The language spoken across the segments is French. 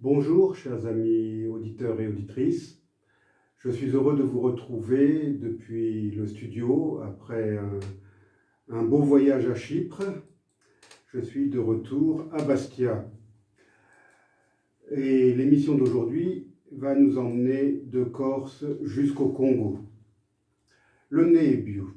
Bonjour, chers amis auditeurs et auditrices. Je suis heureux de vous retrouver depuis le studio après un beau voyage à Chypre. Je suis de retour à Bastia. Et l'émission d'aujourd'hui va nous emmener de Corse jusqu'au Congo. Le Nebbio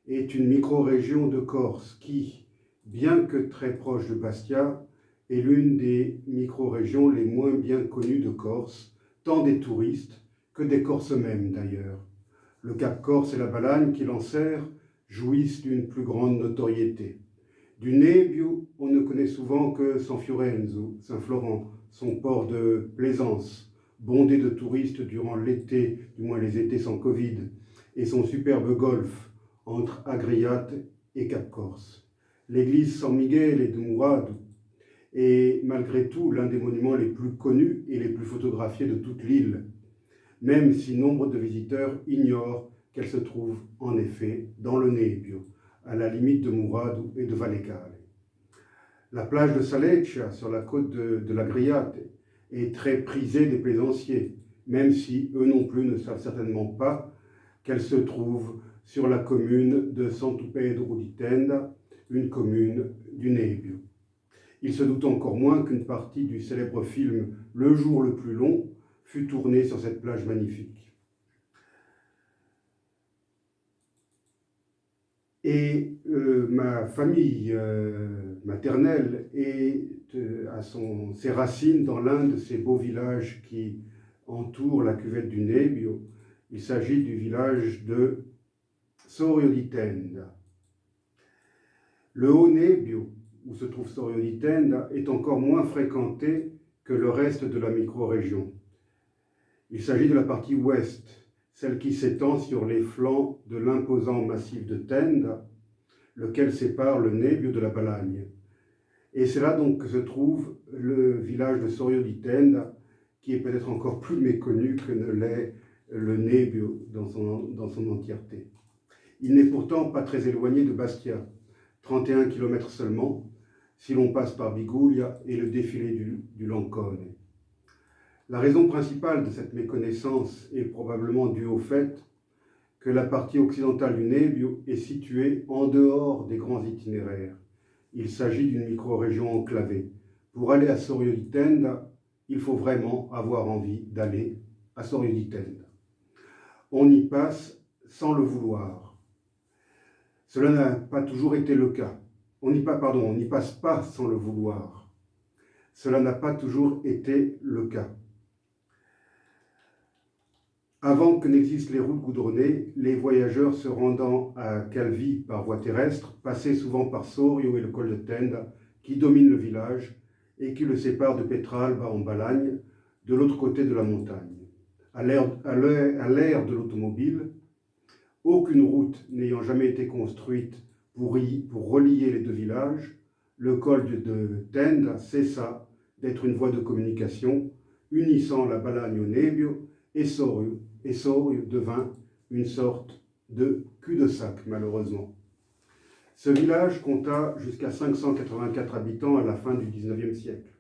est une micro-région de Corse qui, bien que très proche de Bastia, est l'une des micro-régions les moins bien connues de Corse, tant des touristes que des Corses eux-mêmes d'ailleurs. Le Cap Corse et la Balagne qui l'enserrent jouissent d'une plus grande notoriété. Du Nebbio, on ne connaît souvent que San Fiorenzo, Saint-Florent, son port de plaisance, bondé de touristes durant l'été, du moins les étés sans Covid, et son superbe golfe entre Agriate et Cap Corse. L'église San Miguel de Murado est malgré tout l'un des monuments les plus connus et les plus photographiés de toute l'île, même si nombre de visiteurs ignorent qu'elle se trouve en effet dans le Nebbio, à la limite de Murado et de Vallecale. La plage de Saleccia, sur la côte de l'Agriate, est très prisée des plaisanciers, même si eux non plus ne savent certainement pas qu'elle se trouve sur la commune de Santo Pedro di Tenda, une commune du Nebbio. Ils se doutent encore moins qu'une partie du célèbre film « Le jour le plus long » fut tournée sur cette plage magnifique. Et ma famille maternelle a ses racines dans l'un de ces beaux villages qui entourent la cuvette du Nebbio. Il s'agit du village de Sorio di Tenda. Le Haut Nebbio, où se trouve Sorio di Tenda, est encore moins fréquenté que le reste de la micro-région. Il s'agit de la partie ouest, celle qui s'étend sur les flancs de l'imposant massif de Tenda, lequel sépare le Nebbio de la Balagne. Et c'est là donc que se trouve le village de Sorio di Tenda, qui est peut-être encore plus méconnu que ne l'est le Nebbio dans son entièreté. Il n'est pourtant pas très éloigné de Bastia, 31 km seulement, si l'on passe par Biguglia et le défilé du Lancone. La raison principale de cette méconnaissance est probablement due au fait que la partie occidentale du Nebbio est située en dehors des grands itinéraires. Il s'agit d'une micro-région enclavée. Pour aller à Sorio di Tenda, il faut vraiment avoir envie d'aller à Sorio di Tenda. On y passe sans le vouloir. Cela n'a pas toujours été le cas. On n'y passe pas sans le vouloir. Cela n'a pas toujours été le cas. Avant que n'existent les routes goudronnées, les voyageurs se rendant à Calvi par voie terrestre passaient souvent par Sorio et le col de Tenda, qui domine le village et qui le sépare de Petralba en Balagne, de l'autre côté de la montagne. À l'ère de l'automobile, aucune route n'ayant jamais été construite pour relier les deux villages, le col de Tenda cessa d'être une voie de communication unissant la Balagne au Nebbio et Sorio devint une sorte de cul-de-sac, malheureusement. Ce village compta jusqu'à 584 habitants à la fin du XIXe siècle.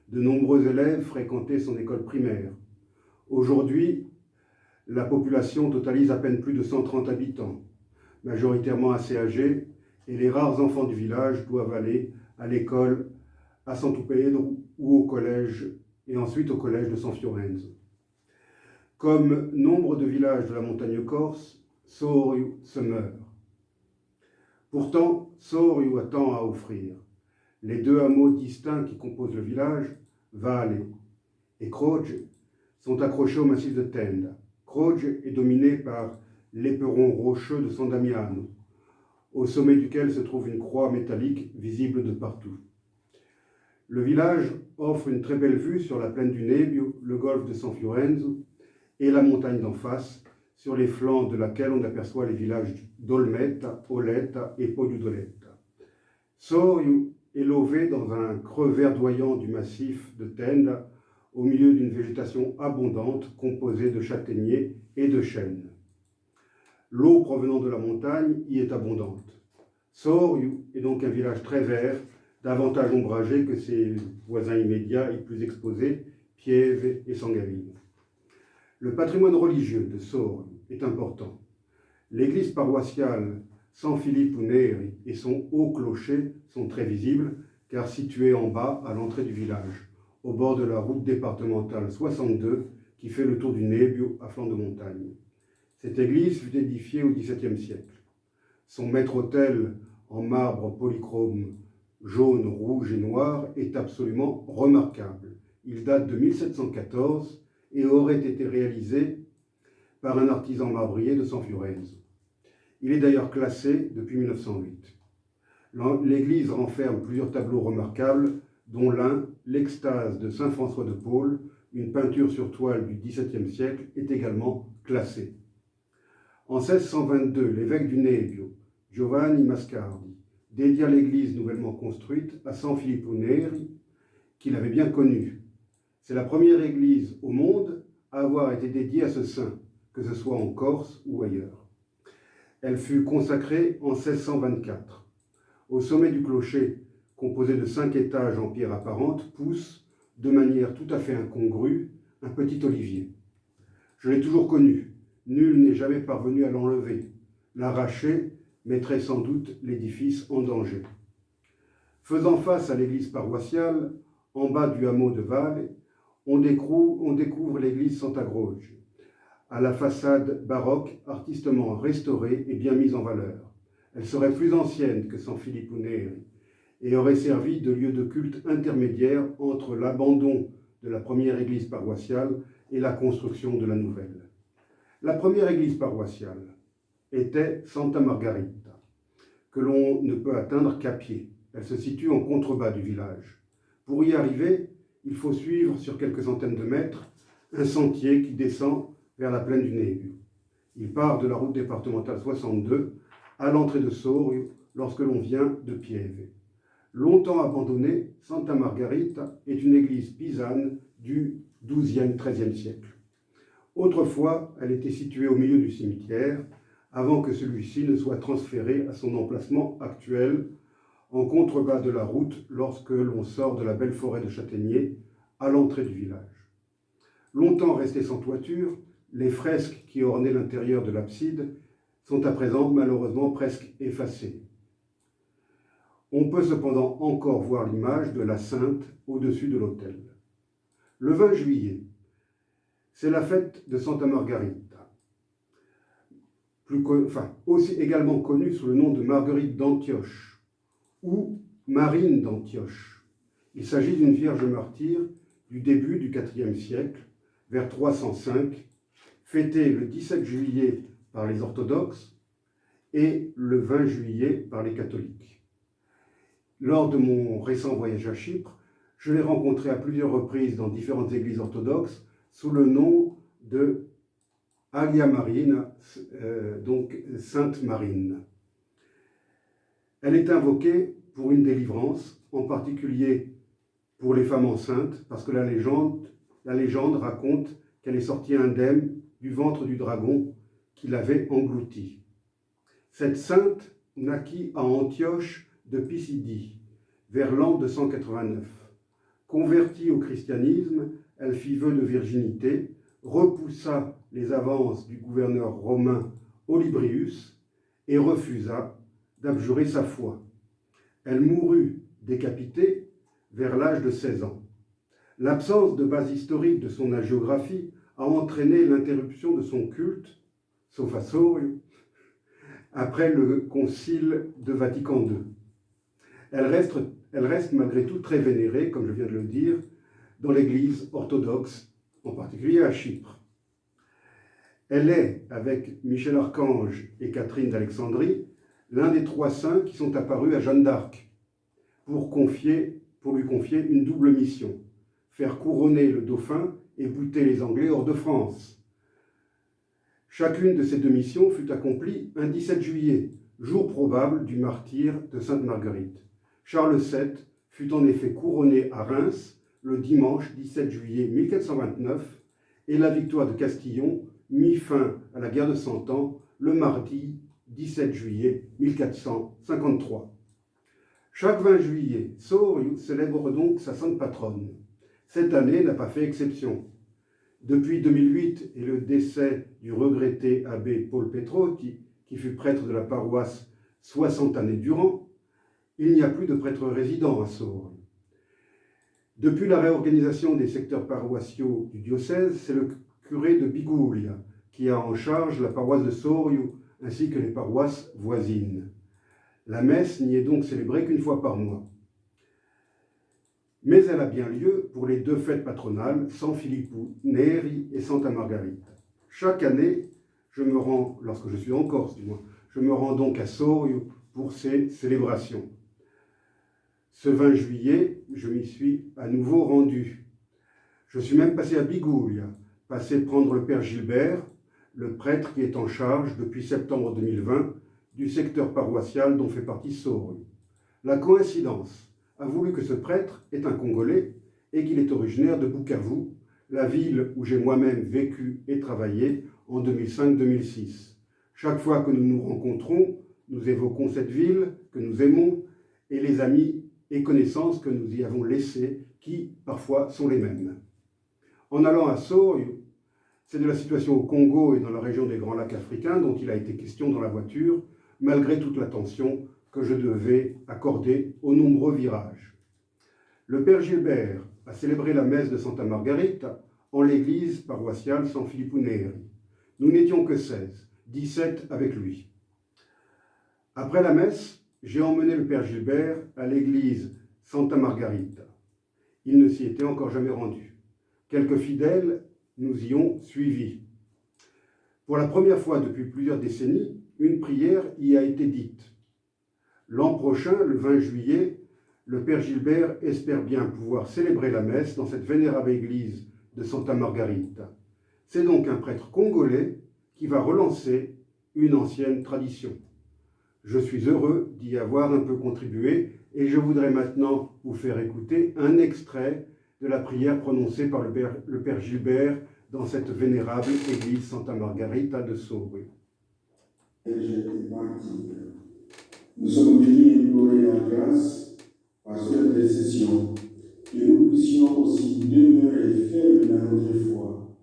De nombreux élèves fréquentaient son école primaire. Aujourd'hui, la population totalise à peine plus de 130 habitants, majoritairement assez âgés, et les rares enfants du village doivent aller à l'école à Santo Pedro ou au collège, et ensuite au collège de San Fiorenzo. Comme nombre de villages de la montagne corse, Sorio se meurt. Pourtant, Sorio a tant à offrir. Les deux hameaux distincts qui composent le village, Valle et Croce, sont accrochés au massif de Tenda. Croce est dominé par l'éperon rocheux de San Damiano, au sommet duquel se trouve une croix métallique visible de partout. Le village offre une très belle vue sur la plaine du Nebbio, le golfe de San Fiorenzo, et la montagne d'en face, sur les flancs de laquelle on aperçoit les villages d'Olmetta, Oletta et Poggio-d'Oletta. Sorio est lové dans un creux verdoyant du massif de Tenda, au milieu d'une végétation abondante composée de châtaigniers et de chênes. L'eau provenant de la montagne y est abondante. Sorio est donc un village très vert, davantage ombragé que ses voisins immédiats et plus exposés, Pieve et Sangalino. Le patrimoine religieux de Sorio est important. L'église paroissiale San Filippo Neri et son haut clocher sont très visibles, car situés en bas à l'entrée du village, au bord de la route départementale 62 qui fait le tour du Nebbio à flanc de montagne. Cette église fut édifiée au XVIIe siècle. Son maître-autel en marbre polychrome jaune, rouge et noir est absolument remarquable. Il date de 1714 et aurait été réalisé par un artisan marbrier de San Fiorenzo. Il est d'ailleurs classé depuis 1908. L'église renferme plusieurs tableaux remarquables, dont l'un, l'Extase de Saint François de Paule, une peinture sur toile du XVIIe siècle, est également classé. En 1622, l'évêque du Nebbio, Giovanni Mascardi, dédia l'église nouvellement construite à San Filippo Neri, qu'il avait bien connue. C'est la première église au monde à avoir été dédiée à ce saint, que ce soit en Corse ou ailleurs. Elle fut consacrée en 1624. Au sommet du clocher, composé de 5 étages en pierre apparente, pousse, de manière tout à fait incongrue, un petit olivier. Je l'ai toujours connu. Nul n'est jamais parvenu à l'enlever. L'arracher mettrait sans doute l'édifice en danger. Faisant face à l'église paroissiale, en bas du hameau de Valle, on découvre l'église Santa Croce, à la façade baroque artistement restaurée et bien mise en valeur. Elle serait plus ancienne que San Filippo Neri et aurait servi de lieu de culte intermédiaire entre l'abandon de la première église paroissiale et la construction de la nouvelle. La première église paroissiale était Santa Margherita, que l'on ne peut atteindre qu'à pied. Elle se situe en contrebas du village. Pour y arriver, il faut suivre sur quelques centaines de mètres un sentier qui descend vers la plaine du Nebbio. Il part de la route départementale 62 à l'entrée de Sorio lorsque l'on vient de Pieve. Longtemps abandonnée, Santa Margherita est une église pisane du XIIe-XIIIe siècle. Autrefois, elle était située au milieu du cimetière, avant que celui-ci ne soit transféré à son emplacement actuel, en contrebas de la route lorsque l'on sort de la belle forêt de châtaigniers à l'entrée du village. Longtemps restées sans toiture, les fresques qui ornaient l'intérieur de l'abside sont à présent malheureusement presque effacées. On peut cependant encore voir l'image de la Sainte au-dessus de l'autel. Le 20 juillet, c'est la fête de Santa Margherita, aussi également connue sous le nom de Marguerite d'Antioche ou Marine d'Antioche. Il s'agit d'une vierge martyre du début du IVe siècle, vers 305, fêtée le 17 juillet par les orthodoxes et le 20 juillet par les catholiques. Lors de mon récent voyage à Chypre, je l'ai rencontrée à plusieurs reprises dans différentes églises orthodoxes sous le nom de Agia Marina, donc Sainte Marine. Elle est invoquée pour une délivrance, en particulier pour les femmes enceintes, parce que la légende raconte qu'elle est sortie indemne du ventre du dragon qui l'avait engloutie. Cette sainte naquit à Antioche de Pisidie, vers l'an 289. Convertie au christianisme, elle fit vœu de virginité, repoussa les avances du gouverneur romain Olybrius et refusa d'abjurer sa foi. Elle mourut décapitée vers l'âge de 16 ans. L'absence de base historique de son hagiographie a entraîné l'interruption de son culte, sauf à Sorio, après le concile de Vatican II. Elle reste malgré tout très vénérée, comme je viens de le dire, dans l'Église orthodoxe, en particulier à Chypre. Elle est, avec Michel Archange et Catherine d'Alexandrie, l'un des 3 saints qui sont apparus à Jeanne d'Arc pour lui confier une double mission, faire couronner le dauphin et bouter les Anglais hors de France. Chacune de ces 2 missions fut accomplie un 17 juillet, jour probable du martyre de Sainte Marguerite. Charles VII fut en effet couronné à Reims le dimanche 17 juillet 1429 et la victoire de Castillon mit fin à la guerre de Cent Ans le mardi 17 juillet 1453. Chaque 20 juillet, Sorio célèbre donc sa sainte patronne. Cette année n'a pas fait exception. Depuis 2008 et le décès du regretté abbé Paul Pétro, qui fut prêtre de la paroisse 60 années durant, il n'y a plus de prêtre résident à Sorio. Depuis la réorganisation des secteurs paroissiaux du diocèse, c'est le curé de Biguglia qui a en charge la paroisse de Sorio ainsi que les paroisses voisines. La messe n'y est donc célébrée qu'une fois par mois. Mais elle a bien lieu pour les deux fêtes patronales, San Filippo Neri et Santa Margherita. Chaque année, lorsque je suis en Corse du moins, je me rends donc à Sorio pour ces célébrations. Ce 20 juillet, je m'y suis à nouveau rendu. Je suis même passé à Biguglia, passé prendre le père Gilbert, le prêtre qui est en charge depuis septembre 2020 du secteur paroissial dont fait partie Sorio. La coïncidence a voulu que ce prêtre est un Congolais et qu'il est originaire de Bukavu, la ville où j'ai moi-même vécu et travaillé en 2005-2006. Chaque fois que nous nous rencontrons, nous évoquons cette ville que nous aimons et les amis et connaissances que nous y avons laissés, qui parfois sont les mêmes. En allant à Sorio, c'est de la situation au Congo et dans la région des Grands Lacs africains dont il a été question dans la voiture, malgré toute l'attention que je devais accorder aux nombreux virages. Le père Gilbert a célébré la messe de Santa Margherita en l'église paroissiale San Filippo Neri. Nous n'étions que 16, 17 avec lui. Après la messe, j'ai emmené le père Gilbert à l'église Santa Margherita. Il ne s'y était encore jamais rendu. Quelques fidèles nous y ont suivis. Pour la première fois depuis plusieurs décennies, une prière y a été dite. L'an prochain, le 20 juillet, le père Gilbert espère bien pouvoir célébrer la messe dans cette vénérable église de Santa Margherita. C'est donc un prêtre congolais qui va relancer une ancienne tradition. Je suis heureux d'y avoir un peu contribué et je voudrais maintenant vous faire écouter un extrait de la prière prononcée par le père Gilbert dans cette vénérable église Santa Margherita de Sorio. Nous sommes venus implorer la grâce par son intercession, que nous puissions aussi demeurer fermes dans notre foi,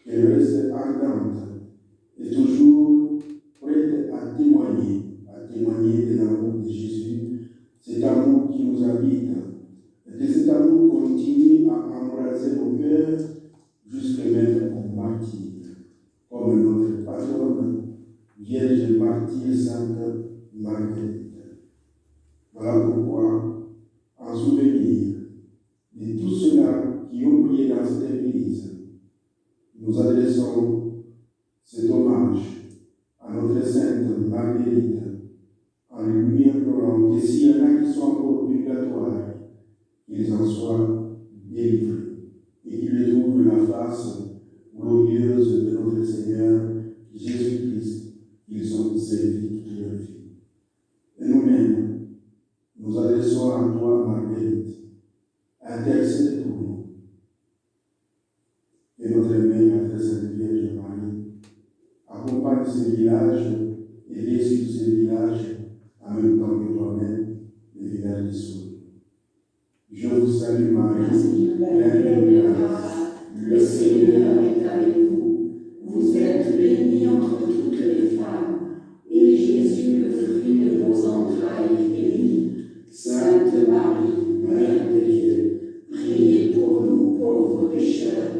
qu'elle reste ardente et toujours prête à témoigner de l'amour de Jésus, cet amour qui nous habite, et que cet amour continue à embraser nos cœurs jusque même au martyre, comme notre patronne, Vierge martyre sainte Marguerite. Voilà pourquoi, en souvenir de tous ceux-là qui ont prié dans cette église, nous adressons cet hommage à notre sainte Marguerite, en lui implorant que s'il y en a qui sont encore au purgatoire, qu'ils en soient délivrés et qu'ils trouvent la face glorieuse de notre Seigneur Jésus-Christ, qu'ils ont servi toute leur vie. Et nous-mêmes, nous adressons à toi, Marguerite, intercède pour nous. Et notre mère, la très sainte Vierge Marie, accompagne ce village et veille sur ce village en même temps que toi-même, le village de Sorio. Je vous salue, Marie, pleine de grâce, le Seigneur est avec vous. Vous êtes bénie entre toutes les femmes, et Jésus, le fruit de vos entrailles, est béni. Sainte Marie, Mère de Dieu, priez pour nous pauvres pécheurs,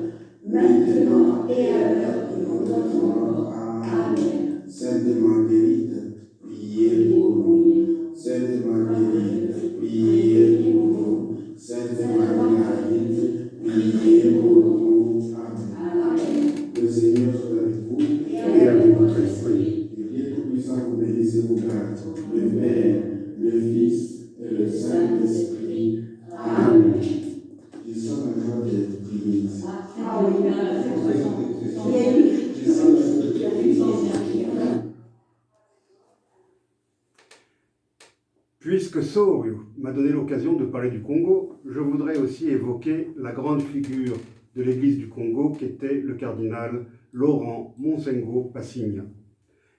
maintenant et à l'heure de notre mort. Amen. Sainte Marguerite, priez pour nous. Sainte Marguerite, priez pour nous. Sainte Marguerite, priez pour nous. Amen. Le Seigneur soit avec vous Et avec votre esprit. que Dieu Tout-Puissant vous bénisse et vous garde, le Père, le Fils et le Saint-Esprit. Amen. Je sens la joie d'être prié. Ah oui, il y a une écriture qui a pu s'en servir. Puisque Sorio m'a donné l'occasion de parler du Congo, je voudrais aussi évoquer la grande figure de l'Église du Congo qu'était le cardinal Laurent Monsengo Passigna.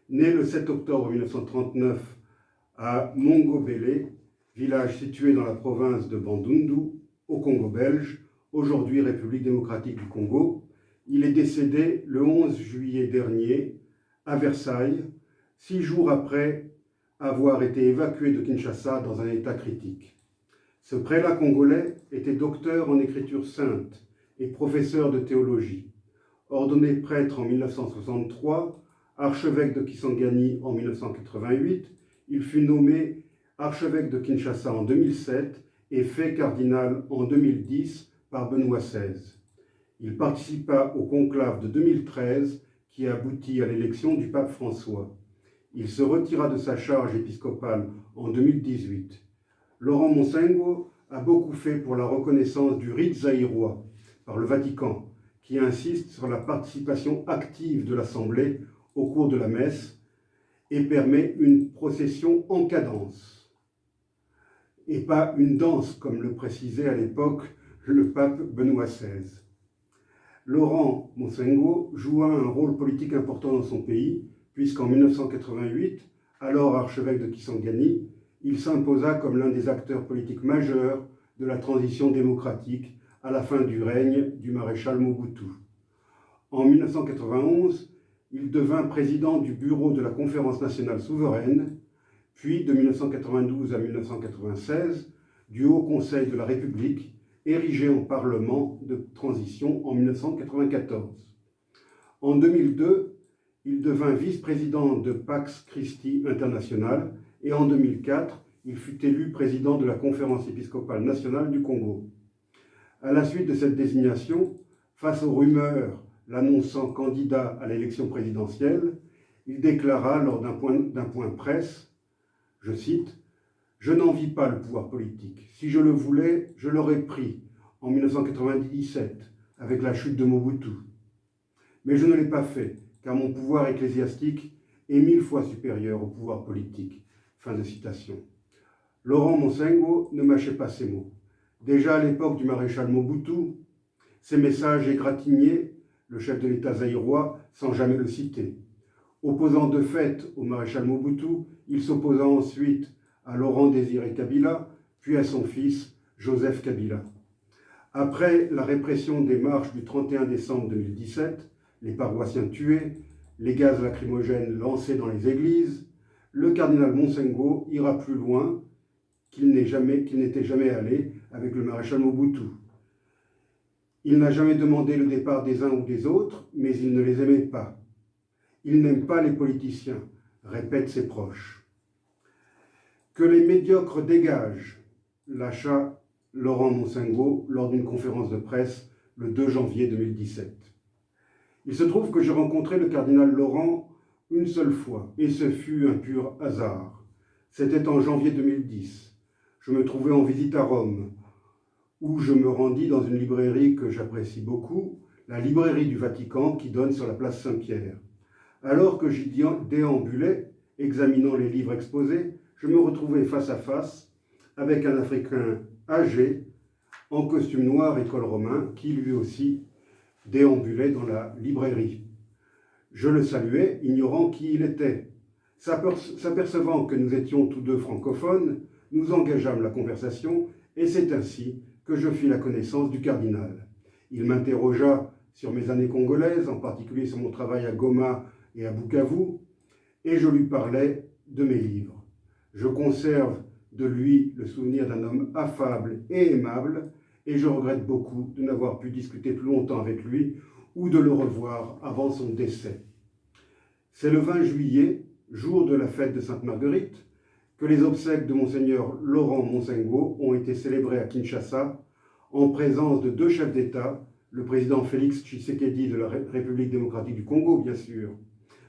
Né le 7 octobre 1939 à Mongobélé, village situé dans la province de Bandundu, au Congo belge, aujourd'hui République démocratique du Congo. Il est décédé le 11 juillet dernier à Versailles, 6 jours après avoir été évacué de Kinshasa dans un état critique. Ce prélat congolais était docteur en écriture sainte et professeur de théologie. Ordonné prêtre en 1963, archevêque de Kisangani en 1988, il fut nommé archevêque de Kinshasa en 2007 et fait cardinal en 2010 par Benoît XVI. Il participa au conclave de 2013 qui aboutit à l'élection du pape François. Il se retira de sa charge épiscopale en 2018. Laurent Monsengo a beaucoup fait pour la reconnaissance du rite zaïrois par le Vatican, qui insiste sur la participation active de l'Assemblée au cours de la messe et permet une procession en cadence, et pas une danse, comme le précisait à l'époque le pape Benoît XVI. Laurent Monsengo joua un rôle politique important dans son pays, puisqu'en 1988, alors archevêque de Kisangani, il s'imposa comme l'un des acteurs politiques majeurs de la transition démocratique à la fin du règne du maréchal Mobutu. En 1991, il devint président du bureau de la Conférence nationale souveraine, puis de 1992 à 1996, du Haut Conseil de la République, érigé en Parlement de transition en 1994. En 2002, il devint vice-président de Pax Christi International et en 2004, il fut élu président de la Conférence épiscopale nationale du Congo. À la suite de cette désignation, face aux rumeurs l'annonçant candidat à l'élection présidentielle, il déclara lors d'un point presse, je cite, « Je n'envie pas le pouvoir politique. Si je le voulais, je l'aurais pris en 1997 avec la chute de Mobutu. Mais je ne l'ai pas fait, car mon pouvoir ecclésiastique est 1000 fois supérieur au pouvoir politique. » Fin de citation. Laurent Monsengo ne mâchait pas ses mots. Déjà à l'époque du maréchal Mobutu, ses messages égratignaient le chef de l'État zaïrois sans jamais le citer. Opposant de fait au maréchal Mobutu, il s'opposa ensuite à Laurent-Désiré Kabila, puis à son fils Joseph Kabila. Après la répression des marches du 31 décembre 2017, les paroissiens tués, les gaz lacrymogènes lancés dans les églises, le cardinal Monsengo ira plus loin qu'il n'était jamais allé avec le maréchal Mobutu. Il n'a jamais demandé le départ des uns ou des autres, mais il ne les aimait pas. Il n'aime pas les politiciens, répètent ses proches. Que les médiocres dégagent, lâcha Laurent Monsengo lors d'une conférence de presse le 2 janvier 2017. Il se trouve que j'ai rencontré le cardinal Laurent une seule fois, et ce fut un pur hasard. C'était en janvier 2010. Je me trouvais en visite à Rome, où je me rendis dans une librairie que j'apprécie beaucoup, la librairie du Vatican qui donne sur la place Saint-Pierre. Alors que j'y déambulais, examinant les livres exposés, je me retrouvais face à face avec un Africain âgé, en costume noir et col romain, qui lui aussi déambulait dans la librairie. Je le saluai, ignorant qui il était. S'apercevant que nous étions tous deux francophones, nous engageâmes la conversation, et c'est ainsi que je fis la connaissance du cardinal. Il m'interrogea sur mes années congolaises, en particulier sur mon travail à Goma et à Bukavu, et je lui parlais de mes livres. Je conserve de lui le souvenir d'un homme affable et aimable, et je regrette beaucoup de n'avoir pu discuter plus longtemps avec lui ou de le revoir avant son décès. C'est le 20 juillet, jour de la fête de Sainte-Marguerite, que les obsèques de Monseigneur Laurent Monsengo ont été célébrées à Kinshasa en présence de deux chefs d'État, le président Félix Tshisekedi de la République démocratique du Congo, bien sûr,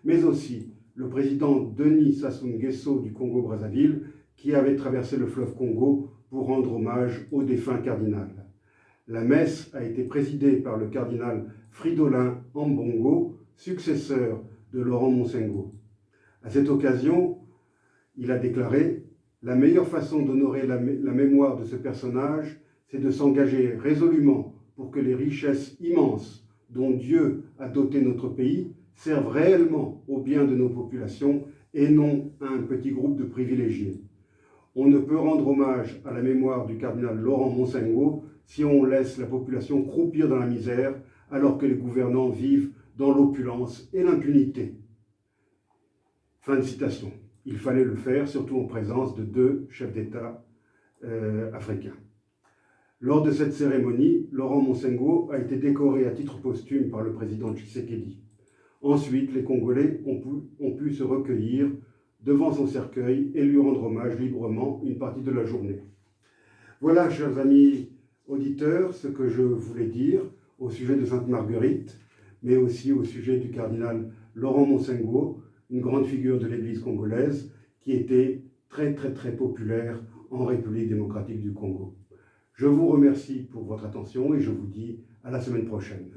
mais aussi le président Denis Sassou Nguesso du Congo-Brazzaville, qui avait traversé le fleuve Congo pour rendre hommage au défunt cardinal. La messe a été présidée par le cardinal Fridolin Ambongo, successeur de Laurent Monsengo. À cette occasion, il a déclaré « La meilleure façon d'honorer la mémoire de ce personnage, c'est de s'engager résolument pour que les richesses immenses dont Dieu a doté notre pays servent réellement au bien de nos populations et non à un petit groupe de privilégiés. On ne peut rendre hommage à la mémoire du cardinal Laurent Monsengo si on laisse la population croupir dans la misère alors que les gouvernants vivent dans l'opulence et l'impunité. » Fin de citation. Il fallait le faire, surtout en présence de 2 chefs d'État africains. Lors de cette cérémonie, Laurent Monsengo a été décoré à titre posthume par le président Tshisekedi. Ensuite, les Congolais ont pu se recueillir devant son cercueil et lui rendre hommage librement une partie de la journée. Voilà, chers amis auditeurs, ce que je voulais dire au sujet de Sainte Marguerite, mais aussi au sujet du cardinal Laurent Monsengo, une grande figure de l'Église congolaise qui était très populaire en République démocratique du Congo. Je vous remercie pour votre attention et je vous dis à la semaine prochaine.